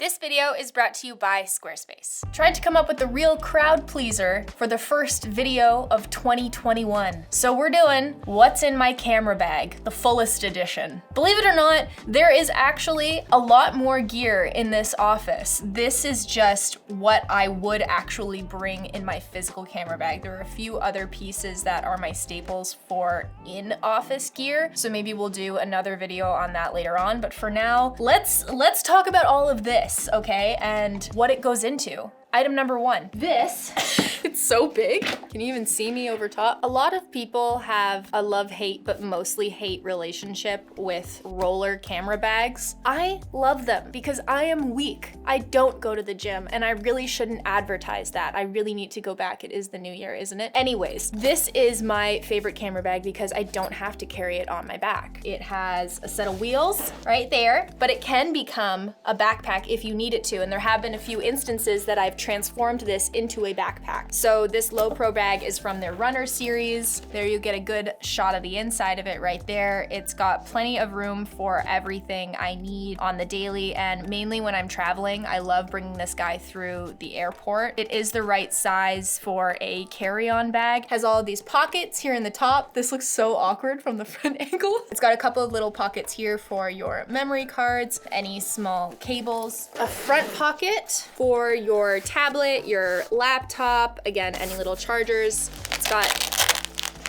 This video is brought to you by Squarespace. Tried to come up with the real crowd pleaser for the first video of 2021. So we're doing what's in my camera bag, the fullest edition. Believe it or not, there is actually a lot more gear in this office. This is just what I would actually bring in my physical camera bag. There are a few other pieces that are my staples for in-office gear. So maybe we'll do another video on that later on. But for now, let's talk about all of this. Okay, and what it goes into. Item number one, this, it's so big. Can you even see me over top? A lot of people have a love-hate, but mostly hate relationship with roller camera bags. I love them because I am weak. I don't go to the gym and I really shouldn't advertise that. I really need to go back. It is the new year, isn't it? Anyways, this is my favorite camera bag because I don't have to carry it on my back. It has a set of wheels right there, but it can become a backpack if you need it to. And there have been a few instances that I've transformed this into a backpack. So this Low Pro bag is from their Runner series. There you get a good shot of the inside of it right there. It's got plenty of room for everything I need on the daily, and mainly when I'm traveling, I love bringing this guy through the airport. It is the right size for a carry-on bag. Has all of these pockets here in the top. This looks so awkward from the front angle. It's got a couple of little pockets here for your memory cards, any small cables, a front pocket for your tablet, your laptop, again, any little chargers. It's got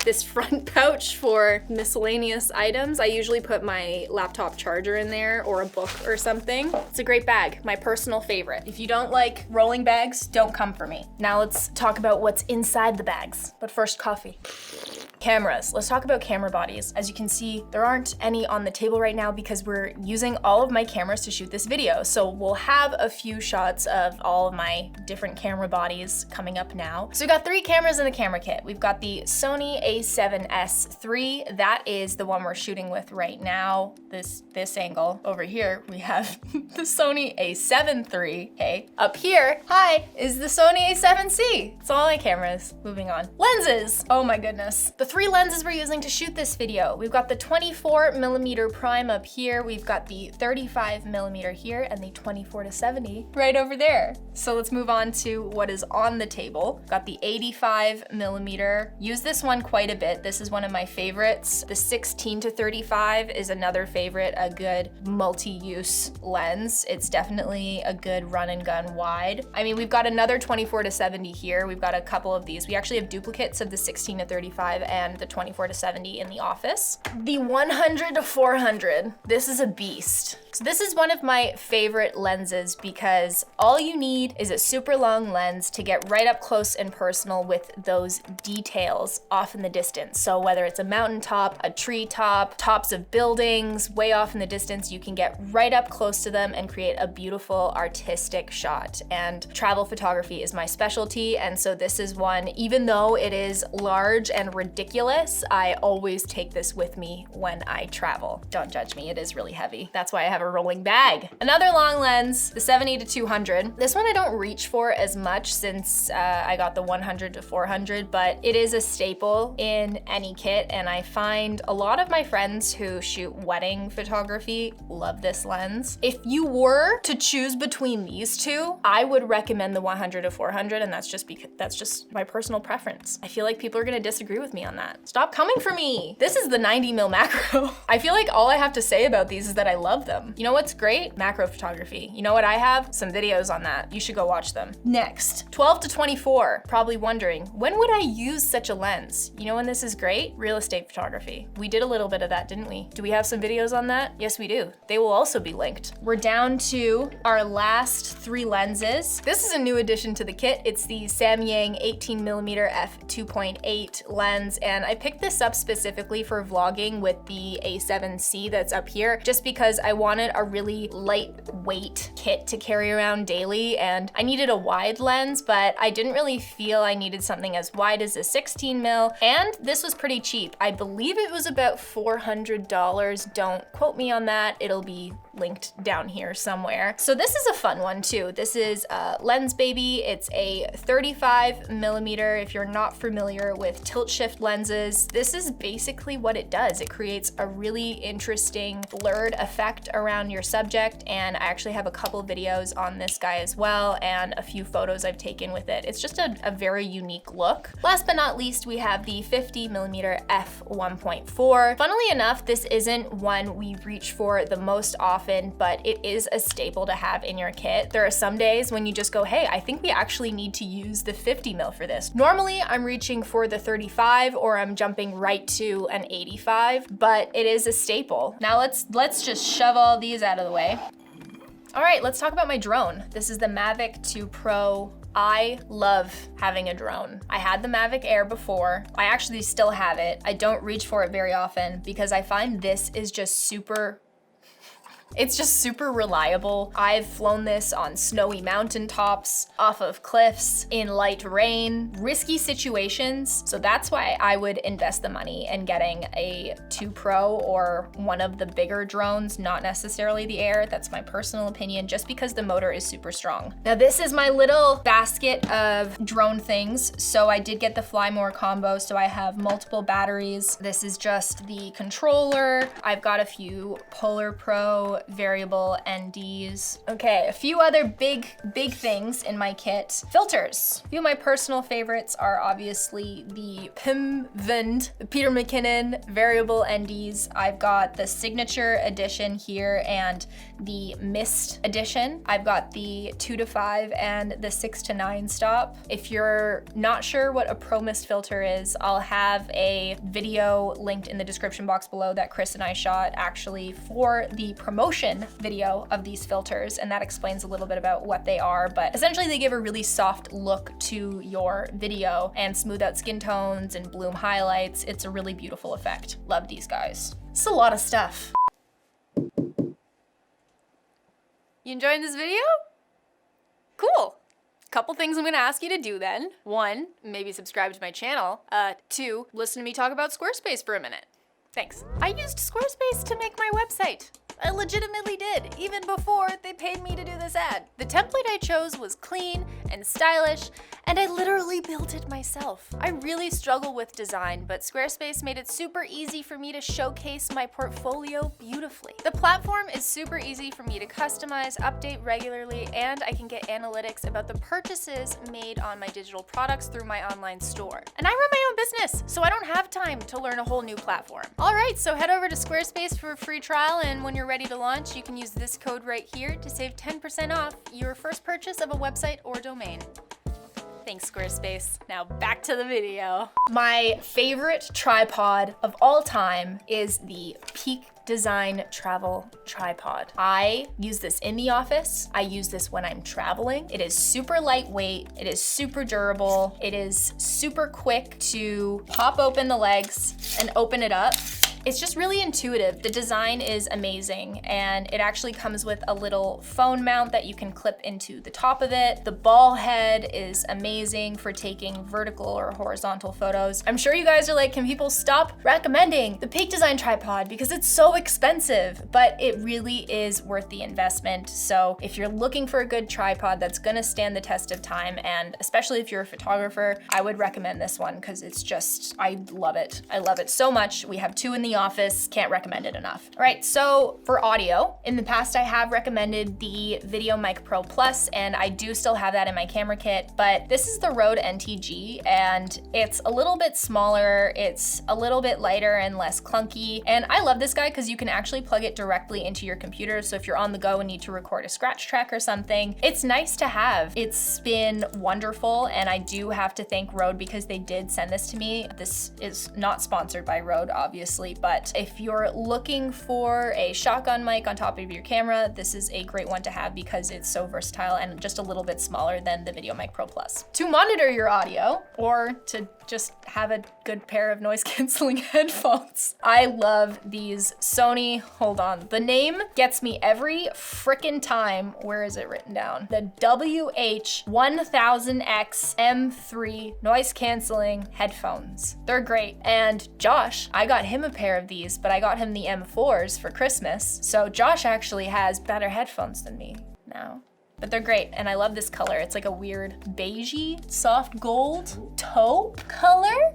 this front pouch for miscellaneous items. I usually put my laptop charger in there or a book or something. It's a great bag, my personal favorite. If you don't like rolling bags, don't come for me. Now let's talk about what's inside the bags. But first, coffee. Cameras. Let's talk about camera bodies. As you can see, there aren't any on the table right now because we're using all of my cameras to shoot this video. So we'll have a few shots of all of my different camera bodies coming up now. So we've got 3 cameras in the camera kit. We've got the Sony a7S III. That is the one we're shooting with right now. This angle over here, we have the Sony a7 III. Okay. Up here, hi, is the Sony a7C. It's all my cameras. Moving on. Lenses. Oh my goodness. The 3 lenses we're using to shoot this video. We've got the 24mm prime up here. We've got the 35mm here and the 24-70 right over there. So let's move on to what is on the table. Got the 85mm. Use this one quite a bit. This is one of my favorites. The 16-35 is another favorite, a good multi-use lens. It's definitely a good run and gun wide. I mean, we've got another 24-70 here. We've got a couple of these. We actually have duplicates of the 16-35 and the 24-70 in the office. The 100-400, this is a beast. So this is one of my favorite lenses because all you need is a super long lens to get right up close and personal with those details off in the distance. So whether it's a mountaintop, a treetop, tops of buildings, way off in the distance, you can get right up close to them and create a beautiful artistic shot. And travel photography is my specialty, and so this is one, even though it is large and ridiculous, I always take this with me when I travel. Don't judge me, it is really heavy. That's why I have a rolling bag. Another long lens, the 70-200. This one I don't reach for as much since I got the 100-400, but it is a staple in any kit, and I find a lot of my friends who shoot wedding photography love this lens. If you were to choose between these two, I would recommend the 100-400, and that's just my personal preference. I feel like people are gonna disagree with me on that. Stop coming for me. This is the 90mm macro. I feel like all I have to say about these is that I love them. You know what's great? Macro photography. You know what I have? Some videos on that. You should go watch them. Next, 12-24. Probably wondering, when would I use such a lens? You know when this is great? Real estate photography. We did a little bit of that, didn't we? Do we have some videos on that? Yes, we do. They will also be linked. We're down to our last 3 lenses. This is a new addition to the kit. It's the Samyang 18mm f2.8 lens, and I picked this up specifically for vlogging with the a7C that's up here, just because I wanted a really lightweight kit to carry around daily, and I needed a wide lens, but I didn't really feel I needed something as wide as a 16mm, and this was pretty cheap. I believe it was about $400. Don't quote me on that. It'll be linked down here somewhere. So this is a fun one too. This is Lens Baby. It's a 35mm. If you're not familiar with tilt shift lenses, this is basically what it does. It creates a really interesting blurred effect around your subject, and I actually have a couple videos on this guy as well and a few photos I've taken with it. It's just a very unique look. Last but not least, we have the 50mm f1.4. Funnily enough, this isn't one we reach for the most often, but it is a staple to have in your kit. There are some days when you just go, hey, I think we actually need to use the 50mm for this. Normally, I'm reaching for the 35 or I'm jumping right to an 85, but it is a staple. Now let's just shove all these out of the way. All right, let's talk about my drone. This is the Mavic 2 Pro. I love having a drone. I had the Mavic Air before. I actually still have it. I don't reach for it very often because I find this is just super reliable. I've flown this on snowy mountaintops, off of cliffs, in light rain, risky situations. So that's why I would invest the money in getting a 2 Pro or one of the bigger drones, not necessarily the Air. That's my personal opinion, just because the motor is super strong. Now this is my little basket of drone things. So I did get the Fly More combo, so I have multiple batteries. This is just the controller. I've got a few Polar Pro variable NDs. Okay, a few other big things in my kit. Filters. A few of my personal favorites are obviously the Pimvend, the Peter McKinnon variable NDs. I've got the Signature edition here and the Mist edition. I've got the 2-5 and the 6-9 stop. If you're not sure what a Pro Mist filter is, I'll have a video linked in the description box below that Chris and I shot actually for the promotion video of these filters, and that explains a little bit about what they are, but essentially they give a really soft look to your video and smooth out skin tones and bloom highlights. It's a really beautiful effect. Love these guys. It's a lot of stuff. You enjoying this video? Cool. Couple things I'm gonna ask you to do then. 1, maybe subscribe to my channel. 2, listen to me talk about Squarespace for a minute. Thanks. I used Squarespace to make my website. I legitimately did, even before they paid me to do this ad. The template I chose was clean and stylish, and I literally built it myself. I really struggle with design, but Squarespace made it super easy for me to showcase my portfolio beautifully. The platform is super easy for me to customize, update regularly, and I can get analytics about the purchases made on my digital products through my online store. And I run my own business, so I don't have time to learn a whole new platform. All right, so head over to Squarespace for a free trial, and when you're ready to launch, you can use this code right here to save 10% off your first purchase of a website or domain. Thanks, Squarespace. Now back to the video. My favorite tripod of all time is the Peak Design Travel Tripod. I use this in the office. I use this when I'm traveling. It is super lightweight. It is super durable. It is super quick to pop open the legs and open it up. It's just really intuitive. The design is amazing, and it actually comes with a little phone mount that you can clip into the top of it. The ball head is amazing for taking vertical or horizontal photos. I'm sure you guys are like, can people stop recommending the Peak Design tripod because it's so expensive, but it really is worth the investment. So if you're looking for a good tripod that's gonna stand the test of time, and especially if you're a photographer, I would recommend this one because it's just, I love it. I love it so much. We have 2 in the office, can't recommend it enough. All right, so for audio, in the past I have recommended the Video Mic Pro Plus, and I do still have that in my camera kit, but this is the Rode NTG, and it's a little bit smaller, it's a little bit lighter and less clunky, and I love this guy because you can actually plug it directly into your computer, so if you're on the go and need to record a scratch track or something, it's nice to have. It's been wonderful, and I do have to thank Rode because they did send this to me. This is not sponsored by Rode, obviously, but if you're looking for a shotgun mic on top of your camera, this is a great one to have because it's so versatile and just a little bit smaller than the Video Mic Pro Plus. To monitor your audio, or to just have a good pair of noise canceling headphones, I love these Sony, hold on, the name gets me every frickin' time. Where is it written down? The WH-1000X M3 noise canceling headphones. They're great. And Josh, I got him a pair pair of these, but I got him the M4s for Christmas. So Josh actually has better headphones than me now. But they're great, and I love this color. It's like a weird beigey, soft gold taupe color.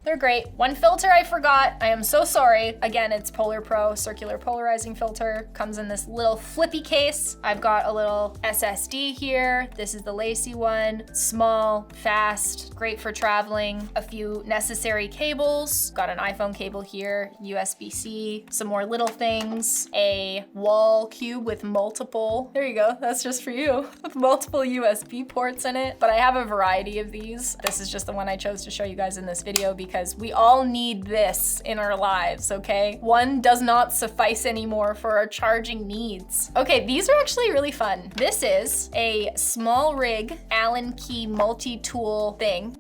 They're great. One filter I forgot, I am so sorry. Again, it's Polar Pro circular polarizing filter. Comes in this little flippy case. I've got a little SSD here. This is the lacy one. Small, fast, great for traveling. A few necessary cables. Got an iPhone cable here, USB-C, some more little things. A wall cube with multiple, there you go, that's just for you, with multiple USB ports in it. But I have a variety of these. This is just the one I chose to show you guys in this video because we all need this in our lives, okay? One does not suffice anymore for our charging needs. Okay, these are actually really fun. This is a small rig Allen key multi-tool thing.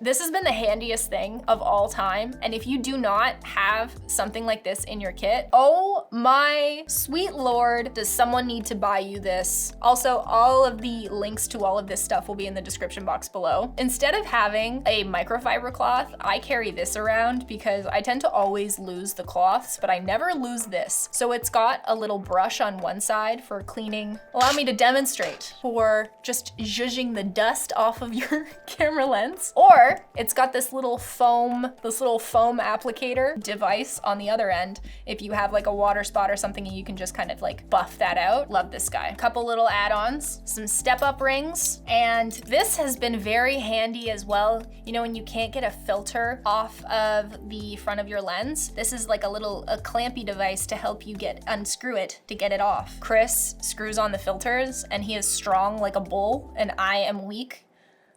This has been the handiest thing of all time. And if you do not have something like this in your kit, oh my sweet Lord, does someone need to buy you this? Also, all of the links to all of this stuff will be in the description box below. Instead of having a microfiber cloth, I carry this around because I tend to always lose the cloths, but I never lose this. So it's got a little brush on one side for cleaning. Allow me to demonstrate for just zhuzhing the dust off of your camera lens. Or it's got this little foam applicator device on the other end. If you have like a water spot or something, you can just kind of like buff that out. Love this guy. A couple little add-ons, some step-up rings, and this has been very handy as well. You know, when you can't get a filter off of the front of your lens, this is like a clampy device to help you unscrew it to get it off. Chris screws on the filters and he is strong like a bull and I am weak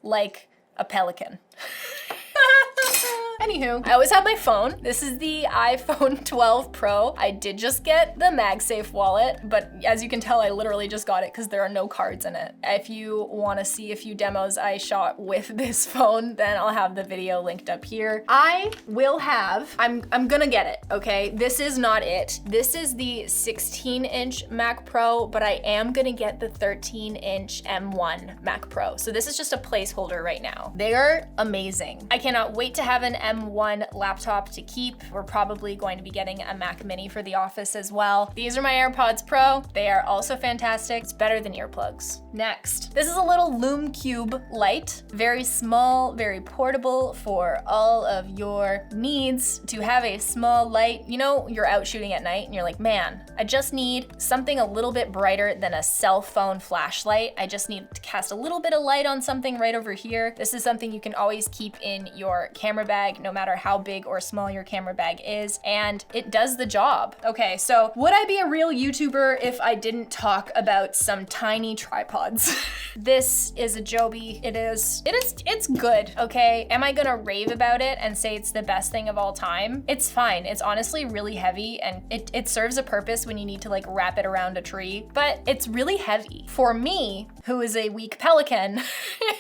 like a pelican. Anywho, I always have my phone. This is the iPhone 12 Pro. I did just get the MagSafe wallet, but as you can tell, I literally just got it because there are no cards in it. If you want to see a few demos I shot with this phone, then I'll have the video linked up here. I'm gonna get it, okay? This is not it. This is the 16-inch Mac Pro, but I am gonna get the 13-inch M1 Mac Pro. So this is just a placeholder right now. They are amazing. I cannot wait to have an M1 laptop to keep. We're probably going to be getting a Mac Mini for the office as well. These are my AirPods Pro. They are also fantastic. It's better than earplugs. Next, this is a little Lume Cube light. Very small, very portable for all of your needs to have a small light. You know, you're out shooting at night and you're like, man, I just need something a little bit brighter than a cell phone flashlight. I just need to cast a little bit of light on something right over here. This is something you can always keep in your camera bag, no matter how big or small your camera bag is, and it does the job. Okay, so would I be a real YouTuber if I didn't talk about some tiny tripods? This is a Joby. It's good, okay? Am I gonna rave about it and say it's the best thing of all time? It's fine. It's honestly really heavy and it serves a purpose when you need to like wrap it around a tree, but it's really heavy. For me, who is a weak pelican,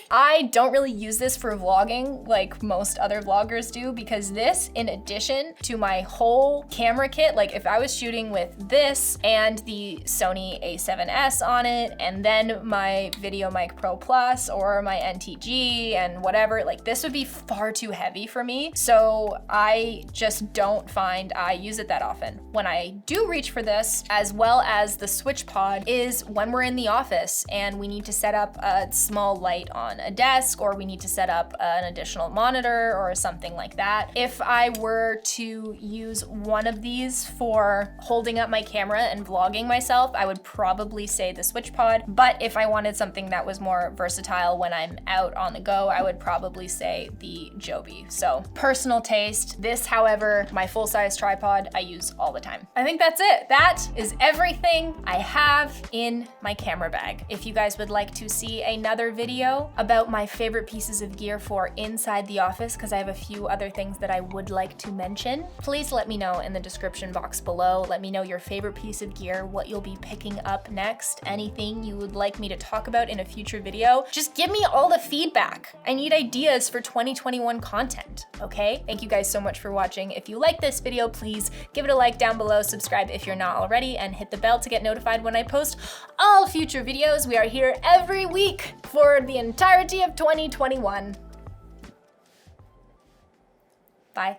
I don't really use this for vlogging like most other vloggers do, because this, in addition to my whole camera kit, like if I was shooting with this and the Sony a7S on it, and then my Video Mic Pro Plus or my NTG and whatever, like this would be far too heavy for me. So I just don't find I use it that often. When I do reach for this, as well as the Switch Pod, is when we're in the office and we need to set up a small light on a desk, or we need to set up an additional monitor or something like that. If I were to use one of these for holding up my camera and vlogging myself, I would probably say the Switch Pod. But if I wanted something that was more versatile when I'm out on the go, I would probably say the Joby. So personal taste. This, however, my full-size tripod, I use all the time. I think that's it. That is everything I have in my camera bag. If you guys would like to see another video about my favorite pieces of gear for inside the office, because I have a few other things that I would like to mention, please let me know in the description box below. Let me know your favorite piece of gear, what you'll be picking up next, anything you would like me to talk about in a future video. Just give me all the feedback. I need ideas for 2021 content, okay? Thank you guys so much for watching. If you like this video, please give it a like down below, subscribe if you're not already, and hit the bell to get notified when I post all future videos. We are here every week for the entirety of 2021. Bye.